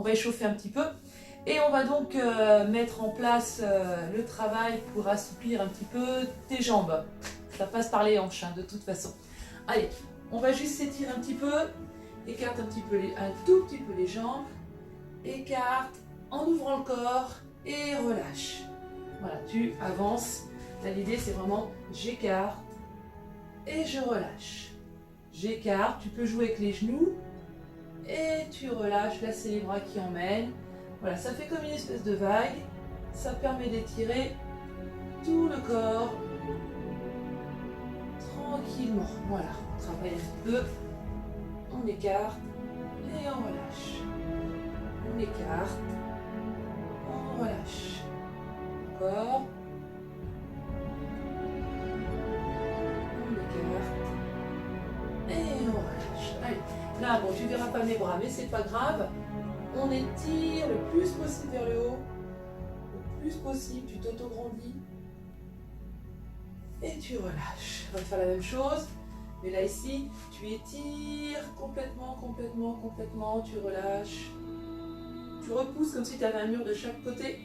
va échauffer un petit peu. Et on va donc mettre en place le travail pour assouplir un petit peu tes jambes. Ça passe par les hanches, hein, de toute façon. Allez, on va juste s'étirer un petit peu. Écarte un tout petit peu les jambes. Écarte en ouvrant le corps et relâche. Voilà, tu avances. Là, l'idée, c'est vraiment j'écarte et je relâche. J'écarte, tu peux jouer avec les genoux et tu relâches. Là, c'est les bras qui emmènent. Voilà, ça fait comme une espèce de vague. Ça permet d'étirer tout le corps tranquillement. Voilà, on travaille un peu. On écarte et on relâche. On écarte, on relâche. Encore. On écarte et on relâche. Allez, là, bon, tu verras pas mes bras, mais c'est pas grave. On étire le plus possible vers le haut. Le plus possible, tu t'auto-grandis. Et tu relâches. On va faire la même chose. Mais là, ici, tu étires complètement, tu relâches. Tu repousses comme si tu avais un mur de chaque côté.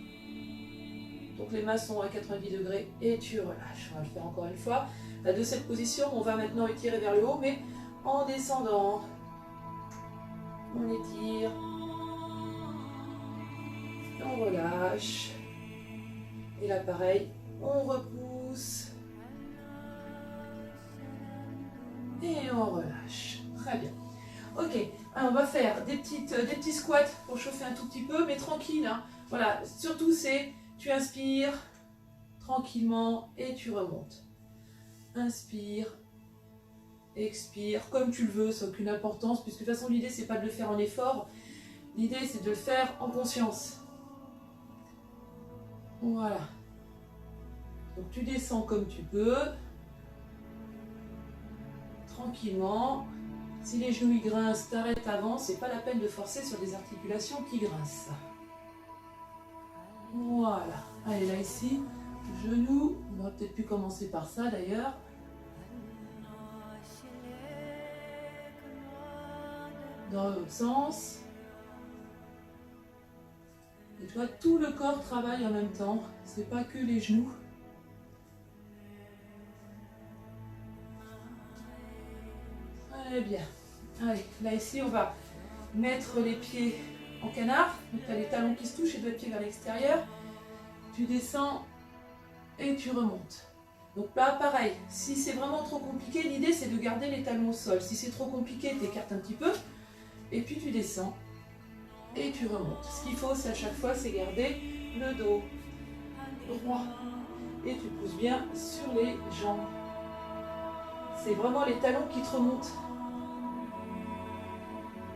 Donc les mains sont à 90 degrés et tu relâches. On va le faire encore une fois. Là, de cette position, on va maintenant étirer vers le haut, mais en descendant. On étire. On relâche. Et là, pareil, on repousse. Et on relâche. Très bien. Ok, alors on va faire des petits squats pour chauffer un tout petit peu, mais tranquille. Hein. Voilà, surtout c'est, tu inspires tranquillement et tu remontes. Inspire, expire, comme tu le veux, sans aucune importance, puisque de toute façon l'idée c'est pas de le faire en effort, l'idée c'est de le faire en conscience. Voilà. Donc tu descends comme tu peux, tranquillement. Si les genoux ils grincent, t'arrêtes avant, c'est pas la peine de forcer sur des articulations qui grincent. Voilà. Allez, là ici, genoux, on aurait peut-être pu commencer par ça d'ailleurs. Dans l'autre sens. Et tu vois, tout le corps travaille en même temps, c'est pas que les genoux. Allez, bien. Allez, là ici, on va mettre les pieds en canard. Donc, tu as les talons qui se touchent et deux pieds vers l'extérieur. Tu descends et tu remontes. Donc là, pareil, si c'est vraiment trop compliqué, l'idée c'est de garder les talons au sol. Si c'est trop compliqué, tu écartes un petit peu. Et puis tu descends et tu remontes. Ce qu'il faut, c'est à chaque fois, c'est garder le dos droit. Et tu pousses bien sur les jambes. C'est vraiment les talons qui te remontent.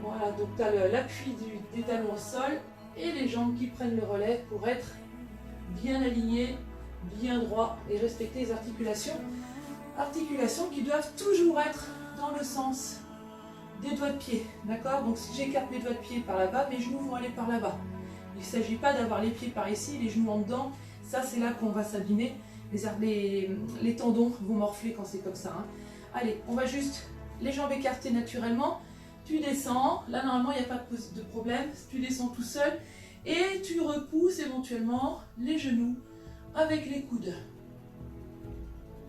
Voilà, donc tu as l'appui des talons au sol et les jambes qui prennent le relais pour être bien alignées, bien droit et respecter les articulations. Articulations qui doivent toujours être dans le sens des doigts de pied. D'accord? Donc si j'écarte mes doigts de pied par là-bas, mes genoux vont aller par là-bas. Il ne s'agit pas d'avoir les pieds par ici, les genoux en dedans. Ça, c'est là qu'on va s'abîmer. Les tendons vont morfler quand c'est comme ça. Hein. Allez, on va juste les jambes écartées naturellement. Tu descends, là normalement il n'y a pas de problème, tu descends tout seul et tu repousses éventuellement les genoux avec les coudes.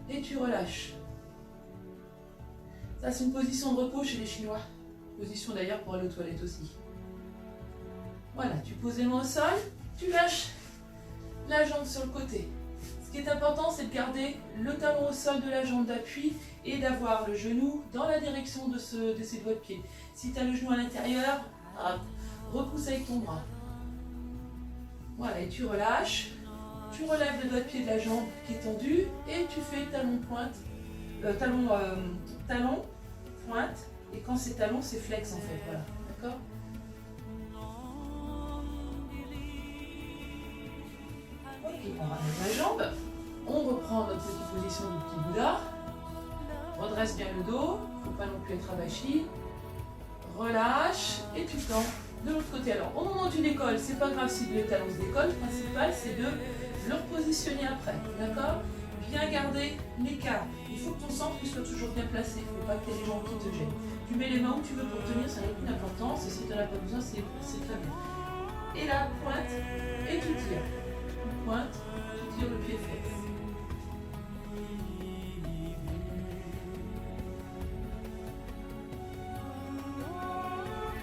Et tu relâches. Ça c'est une position de repos chez les Chinois. Position d'ailleurs pour aller aux toilettes aussi. Voilà, tu poses les mains au sol, tu lâches la jambe sur le côté. Ce qui est important, c'est de garder le talon au sol de la jambe d'appui et d'avoir le genou dans la direction de ses doigts de pied. Si tu as le genou à l'intérieur, repousse avec ton bras. Voilà, et tu relâches. Tu relèves le doigt de pied de la jambe qui est tendu et tu fais talon-pointe, talon, pointe. Et quand c'est talon, c'est flex en fait. Voilà, d'accord ? Ok, on ramène la jambe. On reprend notre petite position du petit Bouddha. Redresse bien le dos, il ne faut pas non plus être abachi. Relâche et tu tends de l'autre côté. Alors au moment où tu décolles, c'est pas grave si le talon se décolle. Le principal c'est de le repositionner après. D'accord? Bien garder l'écart. Il faut que ton centre soit toujours bien placé. Il ne faut pas que tu aies les jambes qui te gênent. Tu mets les mains où tu veux pour tenir, ça n'a aucune importance. Et si tu n'en as pas besoin, c'est très bien. et là, pointe, et tu tires. Pointe, tu tires le pied fesse.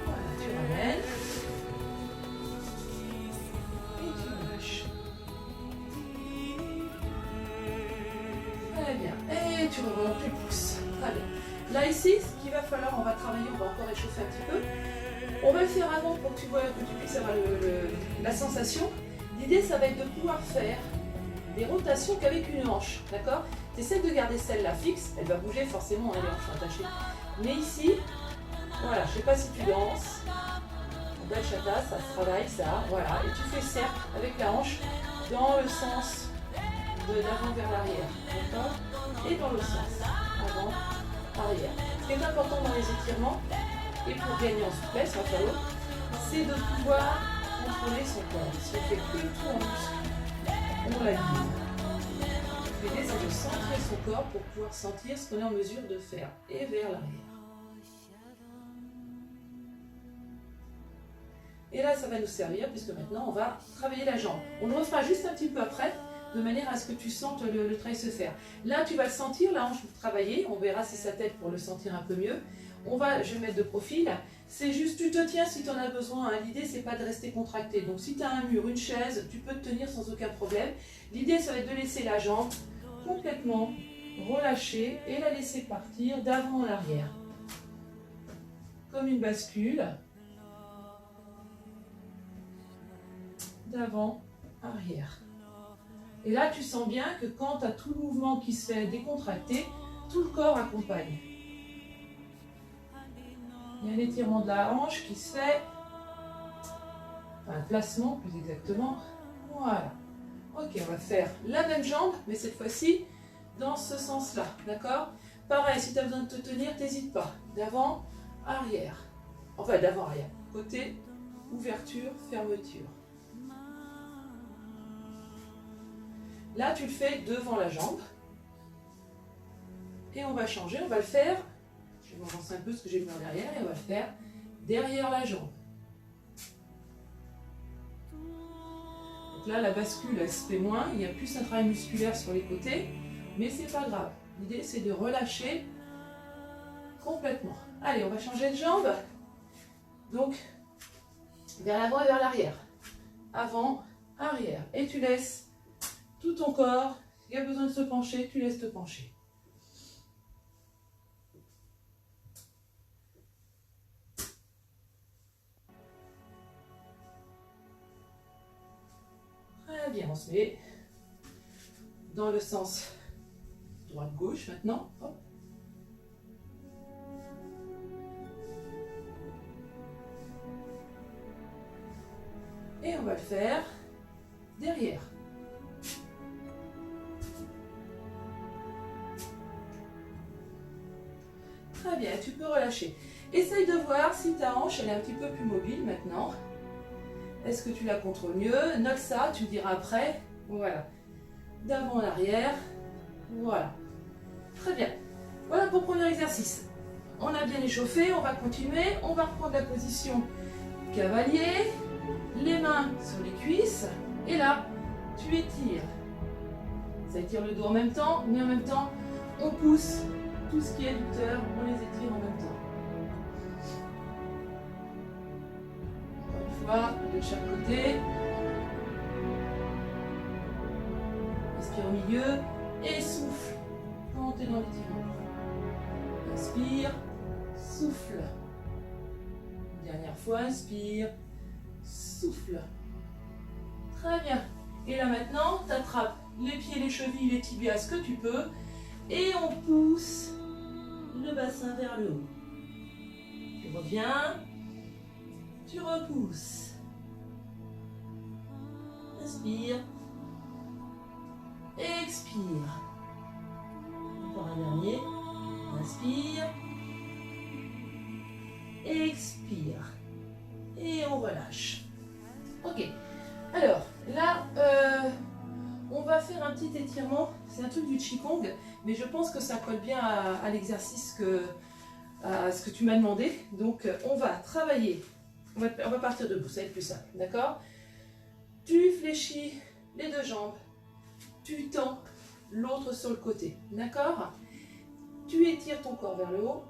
Voilà, tu ramènes. Et tu relâches. Très bien. Et tu remontes, tu pousses. Très bien. Là, ici, ce qu'il va falloir, on va travailler, on va encore échauffer un petit peu. On va le faire avant pour que tu vois, que tu puisses avoir la sensation. L'idée, ça va être de pouvoir faire des rotations qu'avec une hanche, d'accord? Tu essaies de garder celle-là fixe, elle va bouger forcément, les hanches sont attachées. Mais ici, voilà, je ne sais pas si tu danses, bachata, ça se travaille, ça, voilà. Et tu fais cercle avec la hanche dans le sens de l'avant vers l'arrière, d'accord? Et dans le sens avant, arrière. Ce qui est important dans les étirements, et pour gagner en souplesse, on va faire l'autre, c'est de pouvoir contrôler son corps. Si on fait que tout en muscle, on l'abîme. L'idée, c'est de centrer son corps pour pouvoir sentir ce qu'on est en mesure de faire, et vers l'arrière. Et là, ça va nous servir, puisque maintenant, on va travailler la jambe. On le refera juste un petit peu après, de manière à ce que tu sentes le travail se faire. Là, tu vas le sentir, la hanche pour travailler. On verra si ça t'aide pour le sentir un peu mieux. Je vais mettre de profil. C'est juste, tu te tiens si tu en as besoin. Hein. L'idée, c'est pas de rester contracté. Donc, si tu as un mur, une chaise, tu peux te tenir sans aucun problème. L'idée, ça va être de laisser la jambe complètement relâcher et la laisser partir d'avant en arrière. Comme une bascule. D'avant, arrière. Et là, tu sens bien que quand tu as tout le mouvement qui se fait décontracter, tout le corps accompagne. Il y a un étirement de la hanche qui se fait, enfin un placement plus exactement. Voilà. Ok, on va faire la même jambe, mais cette fois-ci dans ce sens-là. D'accord? Pareil, si tu as besoin de te tenir, n'hésite pas. D'avant, arrière. Enfin, d'avant, arrière. Côté, ouverture, fermeture. Là, tu le fais devant la jambe. Et on va changer, on va le faire. Je vais m'avancer un peu ce que j'ai mis en derrière et on va le faire derrière la jambe. Donc là, la bascule, elle se fait moins. Il y a plus un travail musculaire sur les côtés, mais c'est pas grave. L'idée, c'est de relâcher complètement. Allez, on va changer de jambe. Donc, vers l'avant et vers l'arrière. Avant, arrière. Et tu laisses tout ton corps. S'il y a besoin de se pencher, tu laisses te pencher. Très bien, on se met dans le sens droite-gauche maintenant. Hop. Et on va le faire derrière. Très bien, tu peux relâcher. Essaye de voir si ta hanche elle est un petit peu plus mobile maintenant. Est-ce que tu la contrôles mieux? Note ça, tu me diras après. Voilà. D'avant en arrière. Voilà. Très bien. Voilà pour le premier exercice. On a bien échauffé, on va continuer. On va reprendre la position cavalier. Les mains sur les cuisses. Et là, tu étires. Ça étire le dos en même temps, mais en même temps, on pousse tout ce qui est adducteur, on les étire en même temps. Encore une fois, de chaque côté. Inspire au milieu et souffle quand tu es dans l'étirement. Inspire, souffle. Dernière fois, inspire, souffle. Très bien. Et là maintenant, tu attrapes les pieds, les chevilles, les tibias, ce que tu peux. Et on pousse le bassin vers le haut. Tu reviens. Tu repousses. Inspire. Expire. Encore un dernier. Inspire. Expire. Et on relâche. Ok. Alors, là, on va faire un petit étirement. C'est un truc du Qigong, mais je pense que ça colle bien à l'exercice à ce que tu m'as demandé. Donc, on va travailler On va partir debout, ça va être plus simple, d'accord? Tu fléchis les deux jambes, tu tends l'autre sur le côté, d'accord? Tu étires ton corps vers le haut,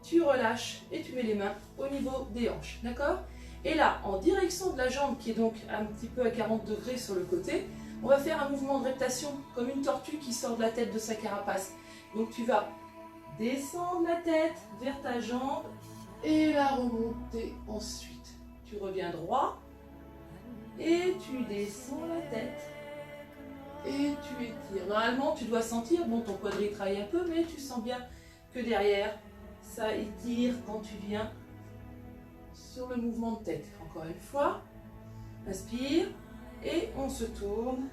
tu relâches et tu mets les mains au niveau des hanches, d'accord? Et là, en direction de la jambe qui est donc un petit peu à 40 degrés sur le côté, on va faire un mouvement de reptation comme une tortue qui sort de la tête de sa carapace. Donc tu vas descendre la tête vers ta jambe et la remonter ensuite. Tu reviens droit et tu descends la tête et tu étires. Normalement, tu dois sentir, bon, ton quadril travaille un peu, mais tu sens bien que derrière, ça étire quand tu viens sur le mouvement de tête. Encore une fois, inspire et on se tourne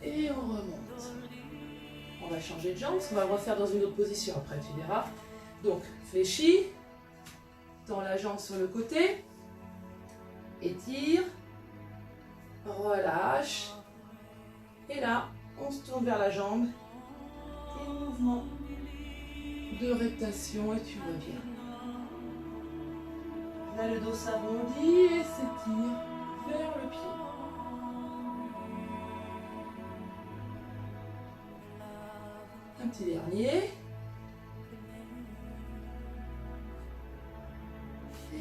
et on remonte. On va changer de jambe, parce qu'on va le refaire dans une autre position après, tu verras. Donc, fléchis, tends la jambe sur le côté, étire, relâche, et là, on se tourne vers la jambe, et mouvement de reptation, et tu reviens. Là, le dos s'arrondit et s'étire vers le pied. Un petit dernier.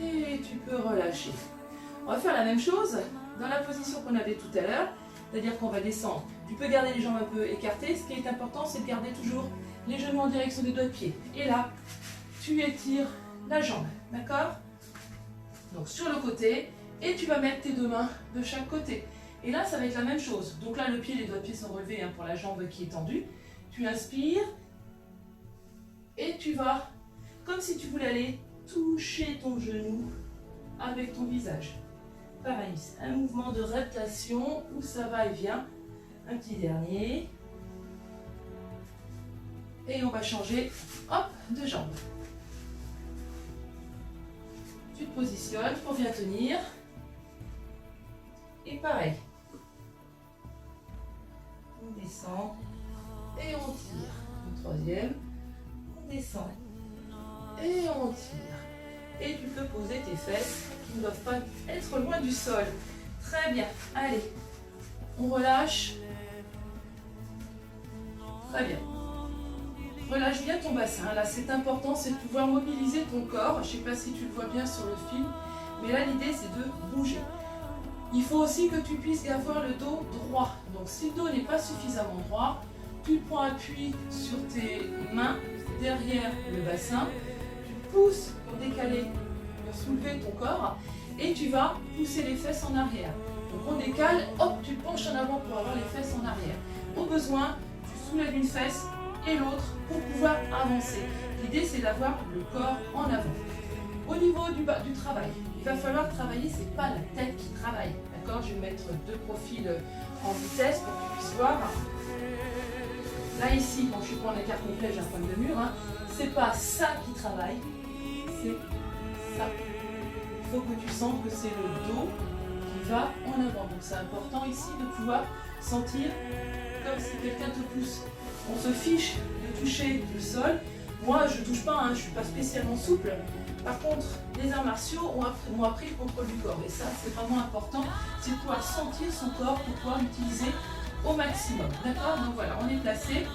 Et tu peux relâcher. On va faire la même chose dans la position qu'on avait tout à l'heure, c'est-à-dire qu'on va descendre. Tu peux garder les jambes un peu écartées. Ce qui est important, c'est de garder toujours les genoux en direction des doigts de pied. Et là, tu étires la jambe, d'accord? Donc sur le côté, et tu vas mettre tes deux mains de chaque côté. Et là, ça va être la même chose. Donc là, le pied, les doigts de pied sont relevés pour la jambe qui est tendue. Tu inspires, et tu vas, comme si tu voulais aller toucher ton genou avec ton visage. Pareil, c'est un mouvement de reptation où ça va et vient. Un petit dernier. Et on va changer, hop, de jambe. Tu te positionnes pour bien tenir. Et pareil. On descend et on tire. Le troisième. On descend et on tire. Et tu peux poser tes fesses qui ne doivent pas être loin du sol. Très bien. Allez. On relâche. Très bien. Relâche bien ton bassin. Là, c'est important, c'est de pouvoir mobiliser ton corps. Je ne sais pas si tu le vois bien sur le film, mais là, l'idée, c'est de bouger. Il faut aussi que tu puisses avoir le dos droit. Donc, si le dos n'est pas suffisamment droit, tu prends appui sur tes mains derrière le bassin. Tu pousses pour décaler, pour soulever ton corps, et tu vas pousser les fesses en arrière. Donc, on décale, hop, tu penches en avant pour avoir les fesses en arrière. Au besoin, tu soulèves une fesse et l'autre pour pouvoir avancer. L'idée, c'est d'avoir le corps en avant. Au niveau du travail, il va falloir travailler, c'est pas la tête qui travaille. D'accord? Je vais mettre deux profils en vitesse pour que tu puisses voir. Là, ici, quand je suis pas en écart complet, j'ai un point de mur. C'est pas ça qui travaille, c'est ça. Il faut que tu sens que c'est le dos qui va en avant. Donc, c'est important ici de pouvoir sentir comme si quelqu'un te pousse. On se fiche de toucher le sol. Moi, je ne touche pas, je ne suis pas spécialement souple. Par contre, les arts martiaux m'ont appris le contrôle du corps. Et ça, c'est vraiment important. C'est de pouvoir sentir son corps pour pouvoir l'utiliser au maximum. D'accord? Donc voilà, on est placé.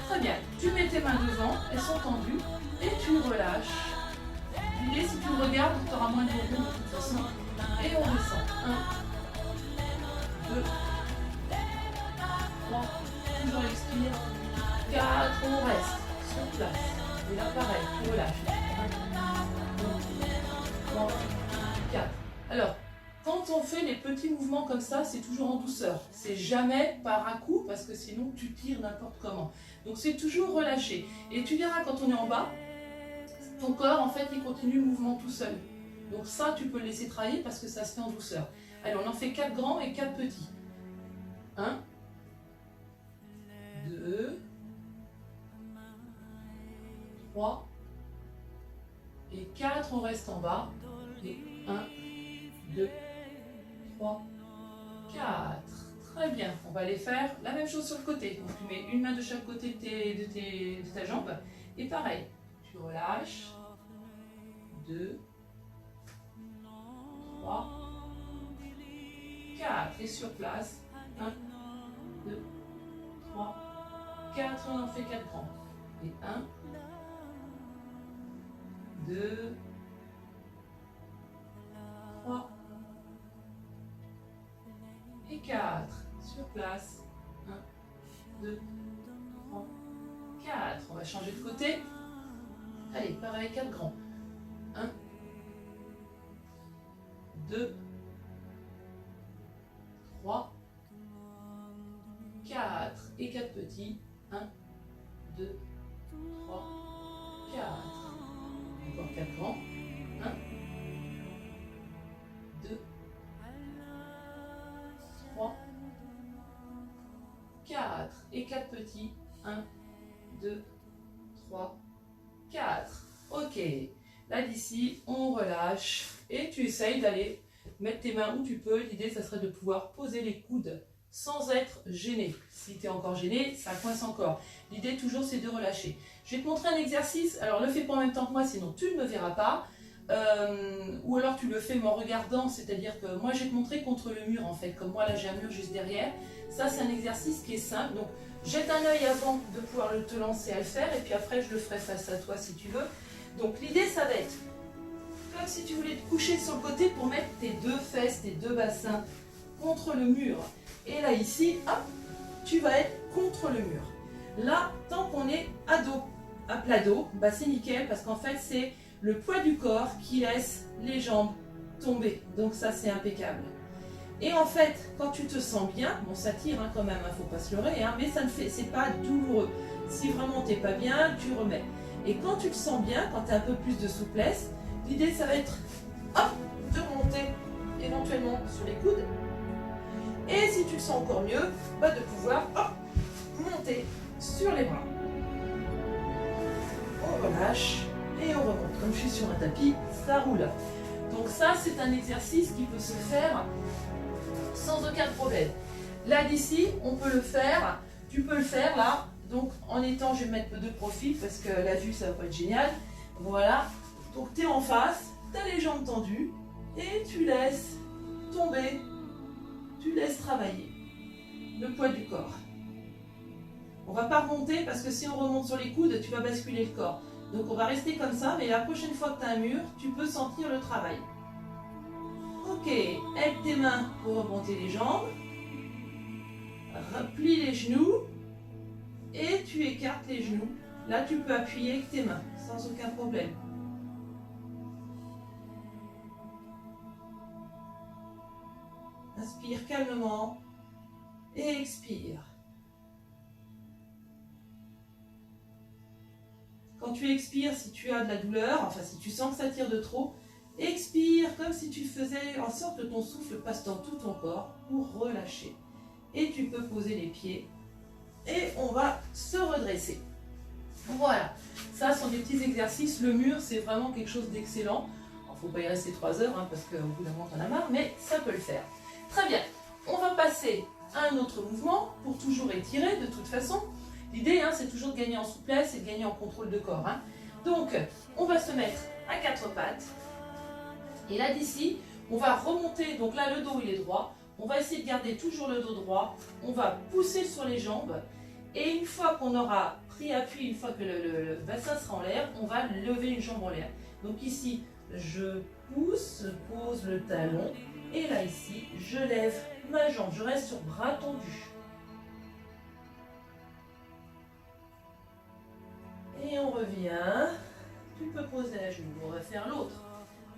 Très bien. Tu mets tes mains devant, elles sont tendues. Et tu relâches. L'idée, si tu le regardes, tu auras moins de volume de toute façon. Et on descend. 1, 2, 3. Toujours expire. 4, on reste sur place. Et là, pareil, tu relâches. 1, 2, 3, 4. Alors, quand on fait les petits mouvements comme ça, c'est toujours en douceur. C'est jamais par un coup, parce que sinon tu tires n'importe comment. Donc c'est toujours relâché. Et tu verras quand on est en bas, ton corps, en fait, il continue le mouvement tout seul. Donc ça, tu peux le laisser travailler parce que ça se fait en douceur. Allez, on en fait 4 grands et 4 petits. 1, 2, 3 et 4, on reste en bas. Et 1, 2, 3, 4. Très bien, on va les faire la même chose sur le côté. Donc tu mets une main de chaque côté de ta jambe. Et pareil, tu relâches. 2, 3, 4. Et sur place, 1, 2, 3, 4. On en fait 4 grands. Et 1, 2, 3 et 4. Sur place, 1, 2, 3, 4. On va changer de côté. Allez, pareil, 4 grands. 1, 2, 3, 4. Et 4 petits. 1, 2, 3, 4. Encore 4 grands. 1, 2, 3, 4. Et 4 petits. 1, 2, 3, 4. Ok. Là, d'ici, on relâche. Et tu essayes d'aller mettre tes mains où tu peux. L'idée, ça serait de pouvoir poser les coudes sans être gêné. Si tu es encore gêné, ça coince encore. L'idée, toujours, c'est de relâcher. Je vais te montrer un exercice. Alors, ne le fais pas en même temps que moi, sinon tu ne me verras pas. Ou alors, tu le fais mais en regardant. C'est-à-dire que moi, je vais te montrer contre le mur, en fait. Comme moi, là, j'ai un mur juste derrière. Ça, c'est un exercice qui est simple. Donc, jette un œil avant de pouvoir te lancer à le faire. Et puis après, je le ferai face à toi si tu veux. Donc, l'idée, ça va être comme si tu voulais te coucher sur le côté pour mettre tes deux fesses, tes deux bassins contre le mur. Et là, ici, hop, tu vas être contre le mur. Là, tant qu'on est à dos, à plat dos, bah c'est nickel parce qu'en fait, c'est le poids du corps qui laisse les jambes tomber. Donc ça, c'est impeccable. Et en fait, quand tu te sens bien, bon, ça tire hein, quand même, faut pas se leurrer, hein, mais ça ne fait, c'est pas douloureux. Si vraiment t'es pas bien, tu remets. Et quand tu te sens bien, quand tu as un peu plus de souplesse, l'idée, ça va être hop, de remonter éventuellement sur les coudes. Et si tu le sens encore mieux, bah de pouvoir hop, monter sur les bras. On relâche et on remonte. Comme je suis sur un tapis, ça roule. Donc ça, c'est un exercice qui peut se faire sans aucun problème. Là, d'ici, on peut le faire. Tu peux le faire là. Donc en étant, je vais mettre de profil parce que la vue, ça va pas être génial. Voilà. Donc tu es en face, tu as les jambes tendues et tu laisses tomber. Tu laisses travailler le poids du corps. On ne va pas remonter parce que si on remonte sur les coudes, tu vas basculer le corps. Donc on va rester comme ça, mais la prochaine fois que tu as un mur, tu peux sentir le travail. Ok, aide tes mains pour remonter les jambes. Replie les genoux et tu écartes les genoux. Là, tu peux appuyer avec tes mains sans aucun problème. Inspire calmement et expire. Quand tu expires, si tu as de la douleur, enfin si tu sens que ça tire de trop, expire comme si tu faisais en sorte que ton souffle passe dans tout ton corps pour relâcher. Et tu peux poser les pieds et on va se redresser. Voilà, ça sont des petits exercices. Le mur, c'est vraiment quelque chose d'excellent. Il ne faut pas y rester 3 heures hein, parce qu'au bout d'un moment, on en a marre, mais ça peut le faire. Très bien, on va passer à un autre mouvement pour toujours étirer de toute façon. L'idée, hein, c'est toujours de gagner en souplesse et de gagner en contrôle de corps. Hein. Donc, on va se mettre à 4 pattes. Et là, d'ici, on va remonter. Donc là, le dos, il est droit. On va essayer de garder toujours le dos droit. On va pousser sur les jambes. Et une fois qu'on aura pris appui, une fois que le bassin sera en l'air, on va lever une jambe en l'air. Donc ici, je pousse, je pose le talon. Et là, ici, je lève ma jambe. Je reste sur bras tendus. Et on revient. Tu peux poser la genou. On va faire l'autre.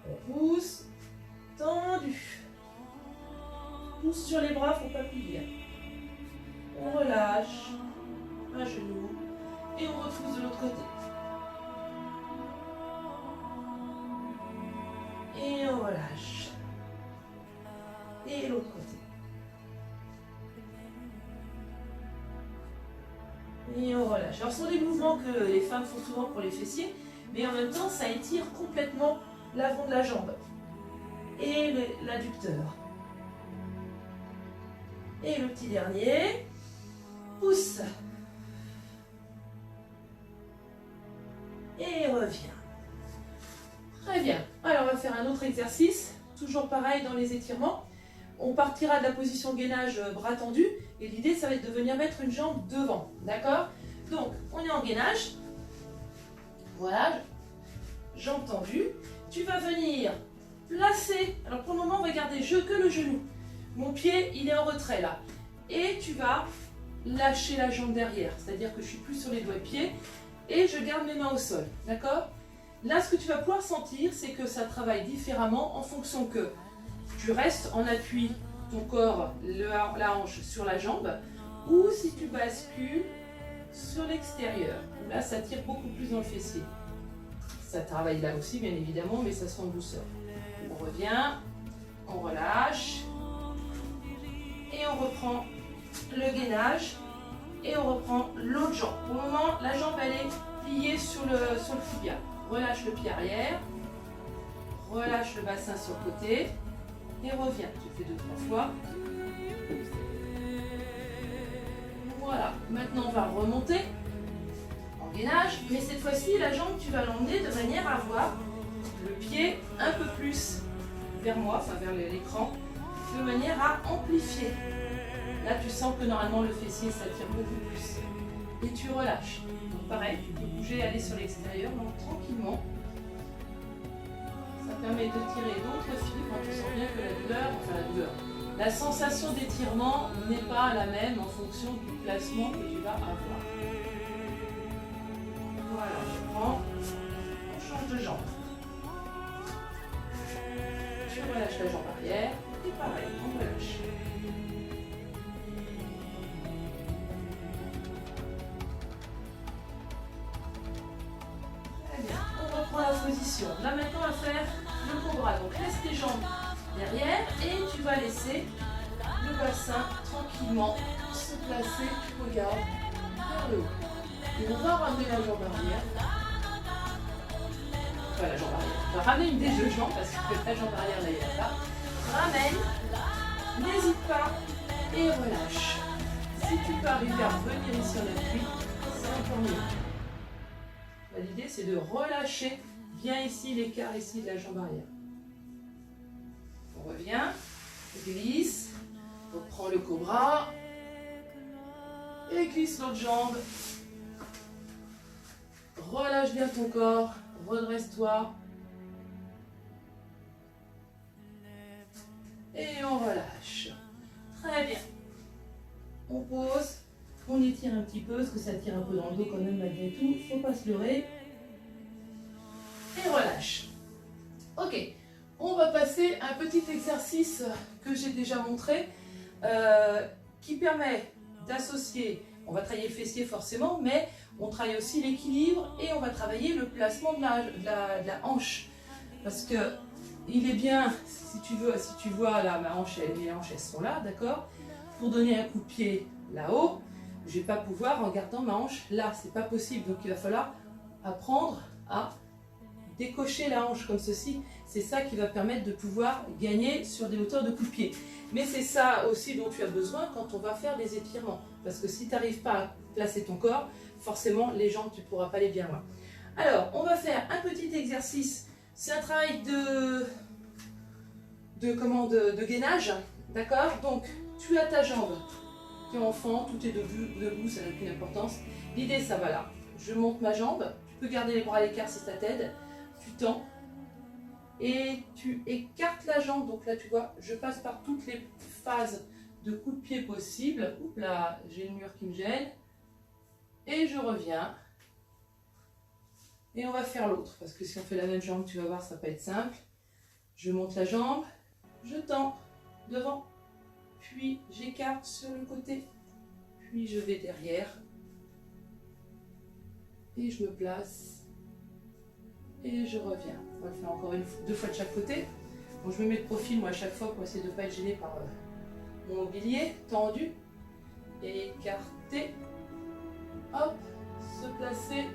On pousse. Tendu. Pousse sur les bras, il ne faut pas plier. On relâche. Un genou. Et on repousse de l'autre côté. Et on relâche. Et l'autre côté. Et on relâche. Alors, ce sont des mouvements que les femmes font souvent pour les fessiers, mais en même temps, ça étire complètement l'avant de la jambe et l'adducteur. Et le petit dernier, pousse. Et revient. Très bien. Alors, on va faire un autre exercice, toujours pareil dans les étirements. On partira de la position gainage bras tendus et l'idée, ça va être de venir mettre une jambe devant. D'accord? Donc, on est en gainage. Voilà, jambe tendue. Tu vas venir placer. Alors, pour le moment, on va garder que le genou. Mon pied, il est en retrait là. Et tu vas lâcher la jambe derrière. C'est-à-dire que je suis plus sur les doigts de pied et je garde mes mains au sol. D'accord? Là, ce que tu vas pouvoir sentir, c'est que ça travaille différemment en fonction que tu restes en appui, ton corps, la hanche sur la jambe, ou si tu bascules sur l'extérieur. Là, ça tire beaucoup plus dans le fessier. Ça travaille là aussi, bien évidemment, mais ça se fait en douceur. On revient, on relâche, et on reprend le gainage, et on reprend l'autre jambe. Pour le moment, la jambe, elle est pliée sur le tibia. Relâche le pied arrière, relâche le bassin sur le côté et reviens. Tu fais 2-3 fois. Voilà, maintenant on va remonter en gainage, mais cette fois-ci la jambe tu vas l'emmener de manière à avoir le pied un peu plus vers moi, enfin vers l'écran, de manière à amplifier. Là tu sens que normalement le fessier s'attire beaucoup plus et tu relâches. Donc pareil, tu peux bouger, aller sur l'extérieur, donc tranquillement. Ça permet de tirer d'autres fibres quand tu sens bien que la sensation d'étirement n'est pas la même en fonction du placement que tu vas avoir. Voilà, je prends, on change de jambe. Je relâche la jambe arrière et pareil, on relâche. La position. Là maintenant on va faire le cobra. Donc laisse tes jambes derrière et tu vas laisser le bassin tranquillement se placer. Tu regardes vers le haut. Et on va ramener la jambe arrière. Enfin la jambe arrière. On va ramener une des deux jambes parce que la jambe arrière là il est là. Ramène. N'hésite pas et relâche. Si tu peux arriver à revenir ici en appui, c'est encore mieux. L'idée c'est de relâcher bien ici l'écart ici de la jambe arrière. On revient, glisse, reprend le cobra et glisse l'autre jambe. Relâche bien ton corps, redresse-toi. Et on relâche. Très bien. On pose. On étire un petit peu, parce que ça tire un peu dans le dos quand même malgré tout. Il ne faut pas se leurrer. Et relâche. Ok, on va passer à un petit exercice que j'ai déjà montré, qui permet d'associer, on va travailler le fessier forcément, mais on travaille aussi l'équilibre et on va travailler le placement de la hanche. Parce que il est bien, si tu vois là, ma hanche, les hanches elles sont là, d'accord? Pour donner un coup de pied là-haut, je ne vais pas pouvoir en gardant ma hanche là, c'est pas possible. Donc il va falloir apprendre à décocher la hanche comme ceci. C'est ça qui va permettre de pouvoir gagner sur des hauteurs de coup de pied. Mais c'est ça aussi dont tu as besoin quand on va faire des étirements. Parce que si tu n'arrives pas à placer ton corps, forcément les jambes tu ne pourras pas aller bien loin. Alors on va faire un petit exercice. C'est un travail de gainage. D'accord? Donc tu as ta jambe. Tu es enfant, tout est debout, ça n'a aucune importance. L'idée, ça va là. Je monte ma jambe, tu peux garder les bras à l'écart si ça t'aide. Tu tends et tu écartes la jambe. Donc là, tu vois, je passe par toutes les phases de coup de pied possibles. Oups là, j'ai le mur qui me gêne. Et je reviens. Et on va faire l'autre, parce que si on fait la même jambe, tu vas voir, ça va pas être simple. Je monte la jambe, je tends devant. Puis j'écarte sur le côté, puis je vais derrière et je me place et je reviens. On va le faire encore deux fois de chaque côté. Bon, je me mets de profil moi à chaque fois pour essayer de ne pas être gêné par mon mobilier tendu. Écarter, hop, se placer.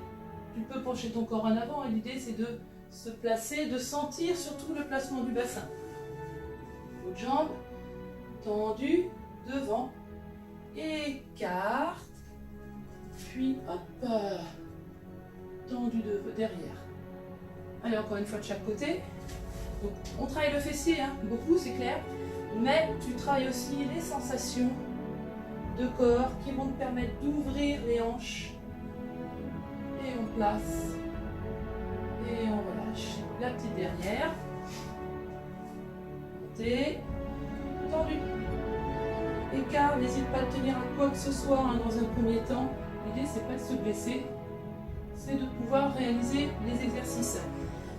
Tu peux pencher ton corps en avant et l'idée c'est de se placer, de sentir surtout le placement du bassin. L'autre jambe. Tendu, devant, écarte, puis hop, tendu derrière. Allez, encore une fois de chaque côté. Donc, on travaille le fessier, hein, beaucoup, c'est clair. Mais tu travailles aussi les sensations de corps qui vont te permettre d'ouvrir les hanches. Et on place. Et on relâche. La petite dernière. Montez. Tendu. Écart, n'hésite pas à tenir à quoi que ce soit hein, dans un premier temps. L'idée, c'est pas de se blesser, c'est de pouvoir réaliser les exercices.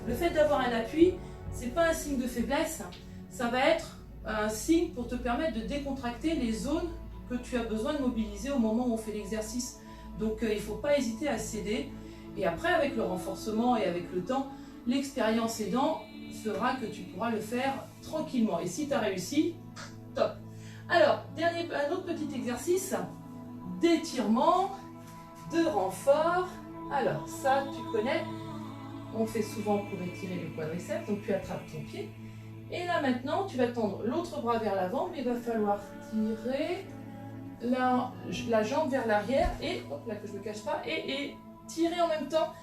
Le fait d'avoir un appui, c'est pas un signe de faiblesse, ça va être un signe pour te permettre de décontracter les zones que tu as besoin de mobiliser au moment où on fait l'exercice. Donc il ne faut pas hésiter à céder. Et après, avec le renforcement et avec le temps, l'expérience aidant fera que tu pourras le faire tranquillement. Et si tu as réussi, top. Alors, un autre petit exercice d'étirement, de renfort. Alors, ça, tu connais. On fait souvent pour étirer le quadriceps. Donc, tu attrapes ton pied. Et là, maintenant, tu vas tendre l'autre bras vers l'avant. Mais il va falloir tirer la jambe vers l'arrière. Et, hop là, que je ne me cache pas. Et tirer en même temps,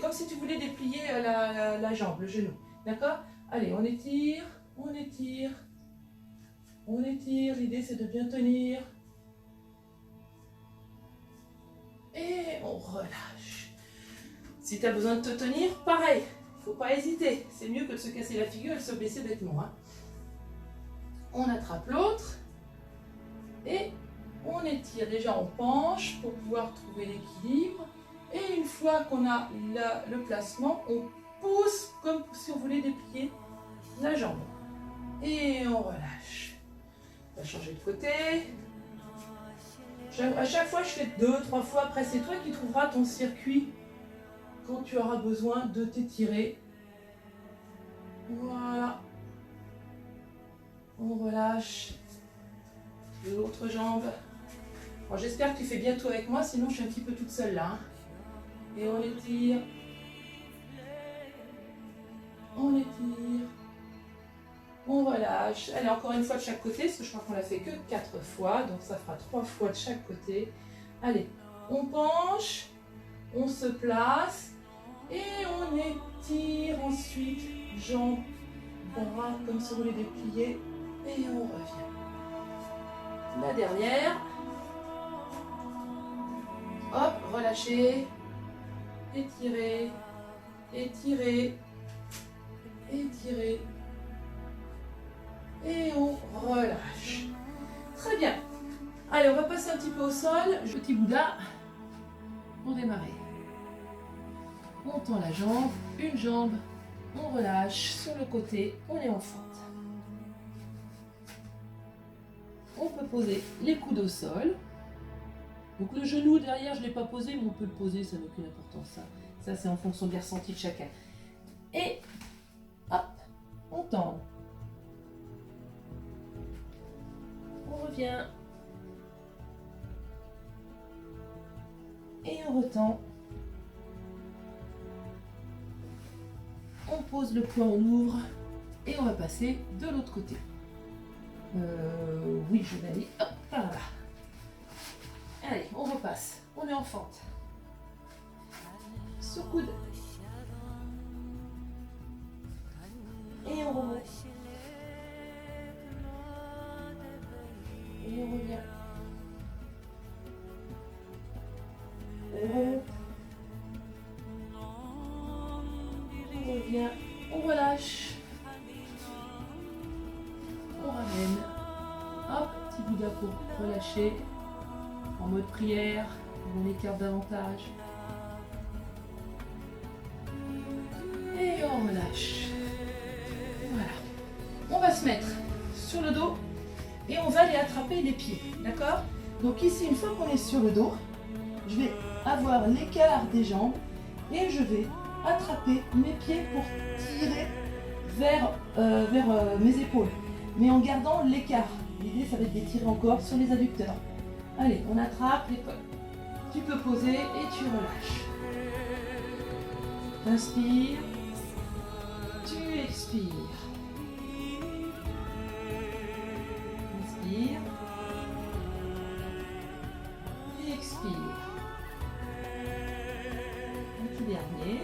comme si tu voulais déplier la jambe, le genou. D'accord? Allez, on étire, on étire. On étire, l'idée c'est de bien tenir. Et on relâche. Si tu as besoin de te tenir, pareil, il ne faut pas hésiter. C'est mieux que de se casser la figure et de se blesser bêtement. Hein. On attrape l'autre. Et on étire. Déjà on penche pour pouvoir trouver l'équilibre. Et une fois qu'on a le placement, on pousse comme si on voulait déplier la jambe. Et on relâche. On va changer de côté. À chaque fois, je fais 2-3 fois. Après, c'est toi qui trouveras ton circuit quand tu auras besoin de t'étirer. Voilà. On relâche l'autre jambe. Bon, j'espère que tu fais bien tout avec moi, sinon je suis un petit peu toute seule là. Hein. Et on étire. On étire. On relâche. Allez, encore une fois de chaque côté, parce que je crois qu'on l'a fait que 4 fois. Donc ça fera 3 fois de chaque côté. Allez, on penche, on se place et on étire ensuite jambes, bras comme si on voulait déplier. Et on revient. La dernière. Hop, relâchez. Étirez, étirez, étirez. Et on relâche. Très bien. Allez, on va passer un petit peu au sol. Petit Bouddha pour démarrer. On tend la jambe, une jambe, on relâche. Sur le côté, on est en fente. On peut poser les coudes au sol. Donc le genou derrière, je ne l'ai pas posé, mais on peut le poser, ça n'a aucune importance. Ça c'est en fonction des ressentis de chacun. Et hop, on tend. On revient. Et on retend. On pose le poing, on ouvre. Et on va passer de l'autre côté. Oui, je vais aller hop, par là. Allez, on repasse. On est en fente. Sur coude. Et on remonte. Et on revient. On remonte. On revient. On relâche. On ramène. Hop, petit Bouddha pour relâcher. En mode prière, on écarte davantage. Et on relâche. Voilà. On va se mettre sur le dos et on va aller attraper les pieds. D'accord? Donc ici, une fois qu'on est sur le dos, je vais avoir l'écart des jambes et je vais attraper mes pieds pour tirer vers mes épaules. Mais en gardant l'écart. L'idée, ça va être d'étirer encore sur les adducteurs. Allez, on attrape les côtes. Tu peux poser et tu relâches. Inspire. Tu expires. Inspire. Et expire. Un petit dernier.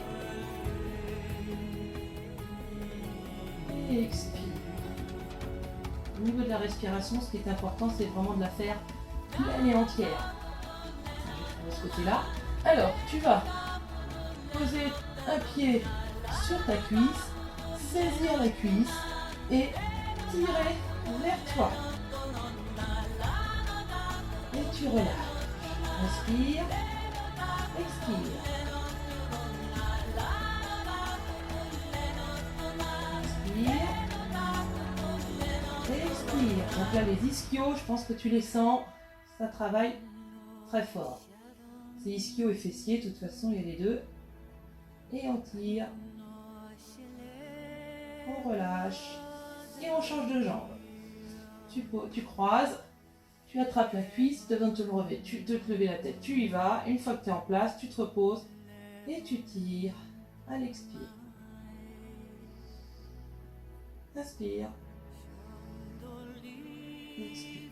la respiration, ce qui est important, c'est vraiment de la faire pleine et entière. Je vais de ce côté-là. Alors, tu vas poser un pied sur ta cuisse, saisir la cuisse et tirer vers toi. Et tu relâches. Inspire, expire. Inspire. Expire. Donc là, les ischios, je pense que tu les sens, ça travaille très fort. C'est ischio et fessier, de toute façon, il y a les deux. Et on tire. On relâche. Et on change de jambe. Tu croises. Tu attrapes la cuisse, tu as besoin de te lever la tête. Tu y vas. Une fois que tu es en place, tu te reposes. Et tu tires à l'expire. Inspire. Expire.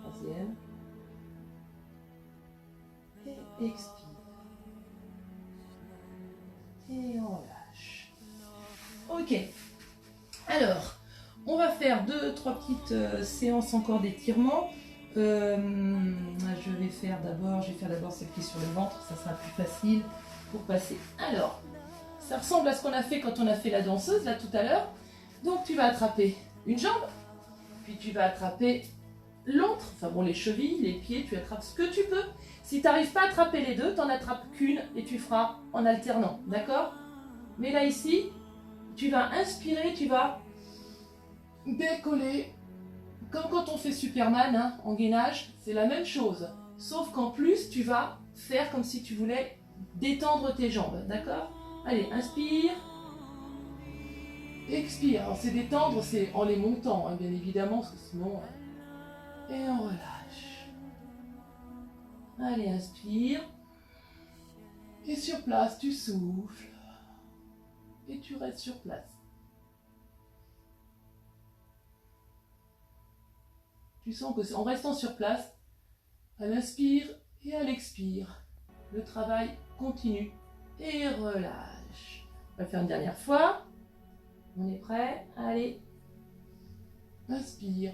Troisième. Et expire. Et on relâche. Ok. Alors, on va faire 2-3 petites séances encore d'étirement. Je vais faire d'abord celle qui est sur le ventre, ça sera plus facile pour passer. Alors, ça ressemble à ce qu'on a fait quand on a fait la danseuse là tout à l'heure. Donc tu vas attraper une jambe, puis tu vas attraper l'autre, enfin bon les chevilles, les pieds, tu attrapes ce que tu peux. Si tu n'arrives pas à attraper les deux, tu n'en attrapes qu'une et tu feras en alternant, d'accord? Mais là ici, tu vas inspirer, tu vas décoller, comme quand on fait Superman hein, en gainage, c'est la même chose. Sauf qu'en plus, tu vas faire comme si tu voulais détendre tes jambes, d'accord? Allez, inspire. Expire. Alors c'est détendre, c'est en les montant, hein, bien évidemment, parce que sinon... Et on relâche. Allez, inspire. Et sur place, tu souffles. Et tu restes sur place. Tu sens que en restant sur place, à l'inspire et à l'expire, le travail continue et relâche. On va faire une dernière fois. On est prêt? Allez. Inspire.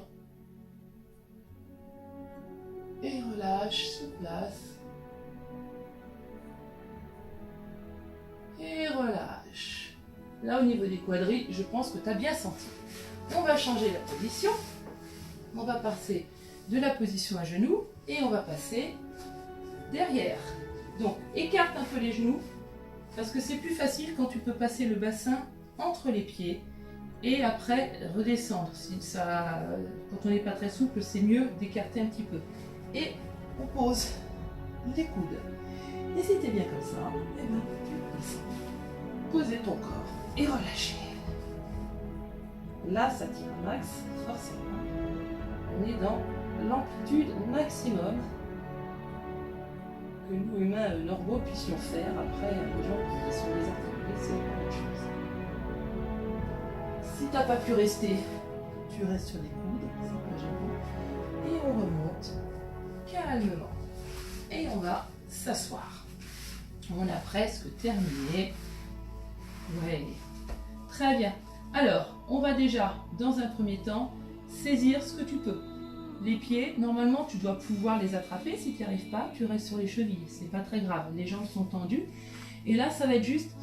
Et relâche sur place. Et relâche. Là, au niveau des quadris, je pense que tu as bien senti. On va changer la position. On va passer de la position à genoux et on va passer derrière. Donc, écarte un peu les genoux parce que c'est plus facile quand tu peux passer le bassin entre les pieds et après redescendre. Quand on n'est pas très souple, c'est mieux d'écarter un petit peu. Et on pose les coudes. Et si tu es bien comme ça, eh ben, tu descends. Posez ton corps et relâchez. Là, ça tire un max, forcément. On est dans l'amplitude maximum que nous, humains normaux, puissions faire. Après, les gens qui sont désarticulés, c'est autre chose. Si tu n'as pas pu rester, tu restes sur les coudes, c'est pas gênant. Et on remonte calmement. Et on va s'asseoir. On a presque terminé. Ouais, très bien. Alors, on va déjà, dans un premier temps, saisir ce que tu peux. Les pieds, normalement, tu dois pouvoir les attraper. Si tu n'y arrives pas, tu restes sur les chevilles. C'est pas très grave. Les jambes sont tendues. Et là, ça va être juste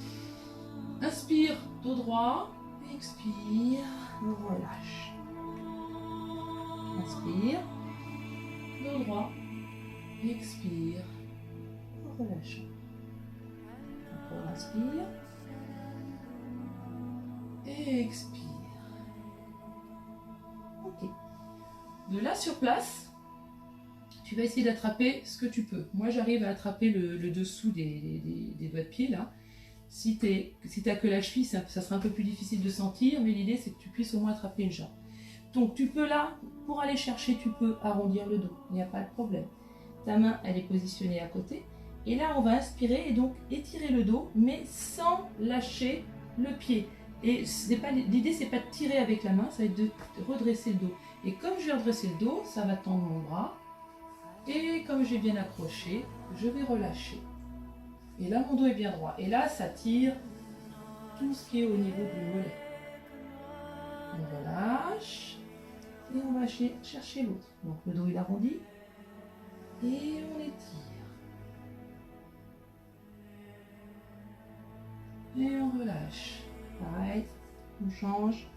inspire, dos droit. Expire, relâche. Inspire, dos droit. Expire, relâche. Encore inspire. Et expire. Ok. De là sur place, tu vas essayer d'attraper ce que tu peux. Moi, j'arrive à attraper le dessous des doigts de pied là. Si tu n'as que la cheville, ça sera un peu plus difficile de sentir, mais l'idée c'est que tu puisses au moins attraper une jambe. Donc tu peux là, pour aller chercher, tu peux arrondir le dos, il n'y a pas de problème. Ta main, elle est positionnée à côté. Et là, on va inspirer et donc étirer le dos, mais sans lâcher le pied. Et l'idée, c'est pas de tirer avec la main, ça va être de redresser le dos. Et comme je vais redresser le dos, ça va tendre mon bras. Et comme j'ai bien accroché, je vais relâcher. Et là, mon dos est bien droit. Et là, ça tire tout ce qui est au niveau du mollet. On relâche. Et on va chercher l'autre. Donc le dos il arrondit. Et on étire. Et on relâche. Pareil, on change.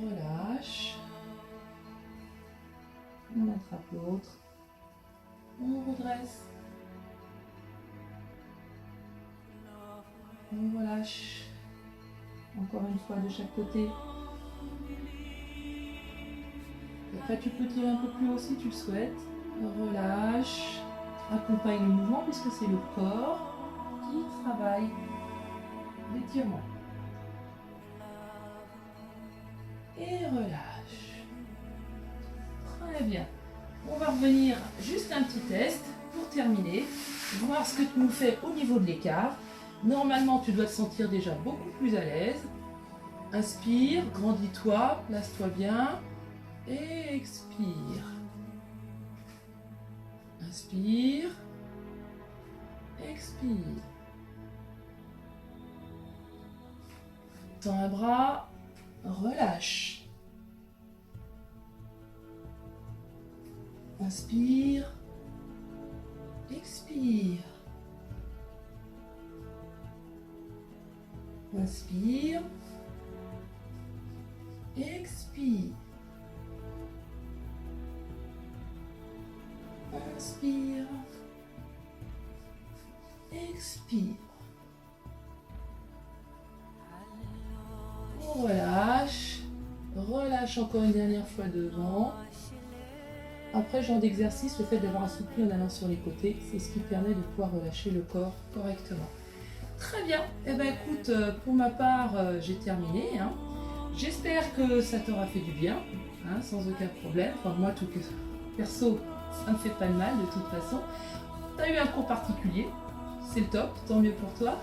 Relâche. On attrape l'autre. On redresse. On relâche. Encore une fois de chaque côté. Après tu peux tirer un peu plus haut si tu le souhaites. Relâche. Accompagne le mouvement puisque c'est le corps qui travaille l'étirement. Et relâche. Très bien. On va revenir juste un petit test pour terminer. Voir ce que tu nous fais au niveau de l'écart. Normalement, tu dois te sentir déjà beaucoup plus à l'aise. Inspire, grandis-toi, place-toi bien. Et expire. Inspire. Expire. Tends un bras. Relâche. Inspire. Expire. Inspire. Expire. Inspire. Expire. On relâche. Relâche encore une dernière fois devant. Après, genre d'exercice, le fait d'avoir assoupli en allant sur les côtés, c'est ce qui permet de pouvoir relâcher le corps correctement. Très bien. Eh bien, écoute, pour ma part, j'ai terminé. Hein. J'espère que ça t'aura fait du bien, hein, sans aucun problème. Enfin, moi, tout perso, ça ne me fait pas de mal de toute façon. Tu as eu un cours particulier, c'est le top, tant mieux pour toi.